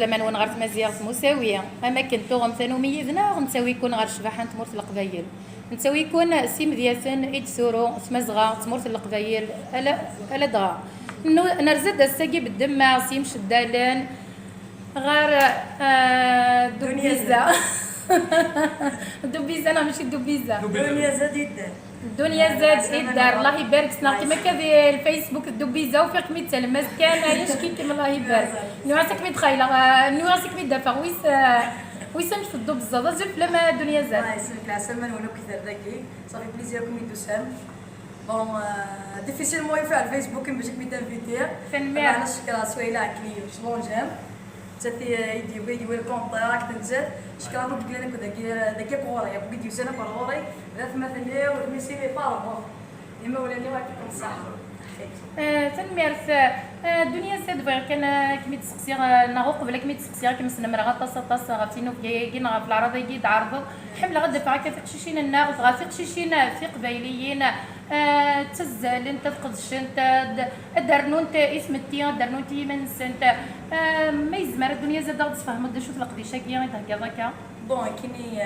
فلما ونغار تمازيغ مساويه اما كنتو غمثانو ميزنا غنساوي يكون غير شبحان تمورت القبايل نساوي يكون سيم دياسن ايدسورو تمازغا تمورت القبايل الا دغا نرزد الساقي بالدم مع سيم شدالان غير دوبيزا دوبيزا انا ماشي دوبيزا الدنيا زاد يدار الدنيا زاد يدار الله يبارك سنا كيما كذا الفيسبوك الدوبيزا وفيق ميت تلمس كان يشكي كيما الله يبارك نواسك ميت خايله نواسك ميت دافع ويسمش في الدوب الزاده زف لما الدنيا زاد الله يسلمك العسل من ولا كثر ذاكي صافي بليزير كوم يدوسام بون ديفيسيلمون ينفع الفيسبوك باش كميت انفيتير انا شكرا سويله عكلي شلون جام تاتي يدي بيدي ويل كونتاكت نزاد شكرا لك لنا ذاك كوري بغيت يديو سنه كوري ثلاث مثلا والميسي باربو اما ولا لي واحد صح تنميرث الدنيا زاد بغي كان كمي تسقسي ناغو قبل كمي تسقسي كيما سنمر غطاس غاتينو كينا في العرض يجي عرض حمله غدا فعا كيف قشيشين الناغ غافي قشيشين في قبايليين تزال انت تقدش انت درنون انت اسم التيان درنون تي من سنت ما يزمر الدنيا زاد غد تفهم دا شوف القديشه كي هكا بون كيني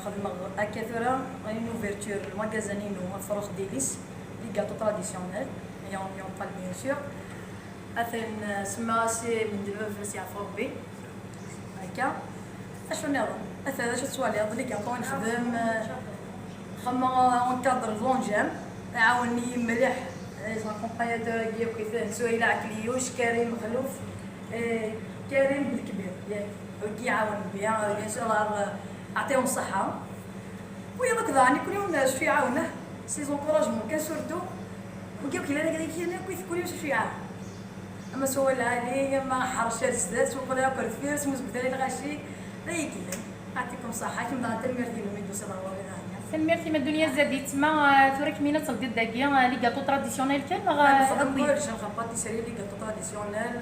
خدمه اكثر اون اوفرتور الماغازانينو فروخ ديليس لي غاتو تراديسيونيل يوم با بيان سور اثن سما سي من دابا في سي عفربي هكا اشنو نظن اثن اش تسوالي هاد لي غاتو نخدم خما اون كادر فونجام عاوني مليح زاكومبانياتور كي وكيفاه سويله عكليوش كريم خلوف كريم بالكبير ياك كيعاون بيان بيان سور اعطيهم الصحه ويا دوك ضاني كل يوم شويه يعاونه سي زونكوراجمون كان سورتو وكيف كي انا قال لك كل يوم شويه يعاون اما سوال علي ما حرشات الزداد سوق لا ياكل فير سموز بدالي غاشي ريكي يعطيكم الصحه كيما تنمير ديال ميدو صدر تنميرتي ما الدنيا زادت ما تورك مينا تلقى داكيا لي غاتو تراديسيونيل كان نخدم كلش نخدم باتيسيري لي غاتو تراديسيونيل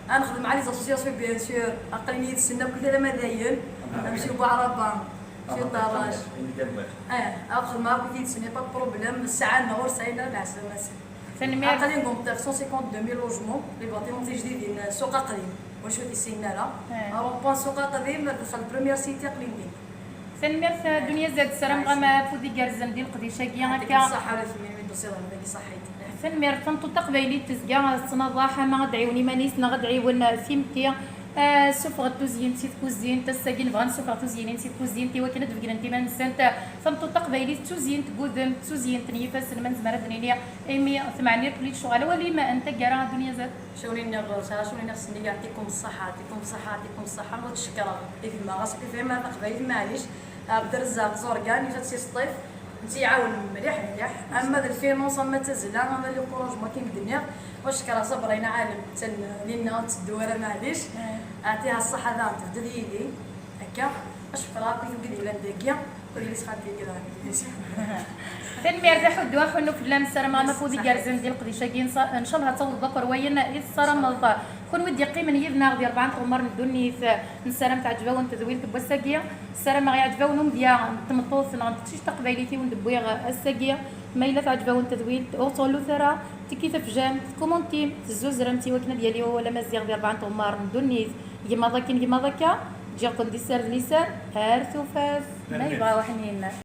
نخدم مع لي زاسوسياسيون بيان سور اقليميه السنه وكذا مداين نمشيو بعربان نمشيو طراش نخدم مع بيتي السنه با بروبليم الساعه نهار ساينه العسل تنمير اقليم نقوم 152000 لوجمون لي باتيمون جديدين سوق قديم واش هو تيسينا لا رومبون سوق قديم دخل بريمير سيتي اقليم ديال تنميرت الدنيا زاد السلام غما فودي كارزن ديال قديشه كي هكا صحه ولا في ميدو سير هذيك صحيتي تنمير تنطو تقبيلي تزكا الصناضاحه ما غدعيوني مانيس غدعيون سيمتي سوف غتوزين تي كوزين تساكين بغا سوف غتوزين تي كوزين تي وكنا تفكر انت ما نسنت تنطو تقبيلي توزين تقودم توزين تنيفاس من زمره الدنيا ايمي 8 كل شغل ولي ما انت كرا الدنيا زاد شوني نغ شوني نغسني يعطيكم الصحه يعطيكم الصحه يعطيكم الصحه وتشكر ما غاسك فيما تقبيلي معليش عبد الرزاق زوركان جات سي سطيف انت عاون مليح اما ذا الفينونس ما تزلا انا اللي كوروج ما كاين الدنيا وشكرا صبرينا عالم تن لينا تدوره معليش اعطيها الصحه ذا تبدا لي هكا شكرا كي قد داكيا ولي سخانتي كذا تنمير ذا حدوا خنو فلان سرما ما فودي كارزن ديال قديشه كي ان شاء الله تصوب بكر وينا السرما كون ودي قيمه يدنا غدي 4 عمر ندوني نسرم تعجبوا وانت ذويل تبساكيه السرم ما يعجبوا نديا تمطوس نغتشي تقبيليتي وندبويا الساكيه ما الا تعجبوا وانت ذويل اوصلوا ثرا تكيف فجام كومونتي الزوز رمتي وكنا ديالي ولا مزيغ ديال 4 عمر ندوني كيما ذاك كيما ذاك جاكم دي سير ليسان هارثو فاس ما يبغاو حنين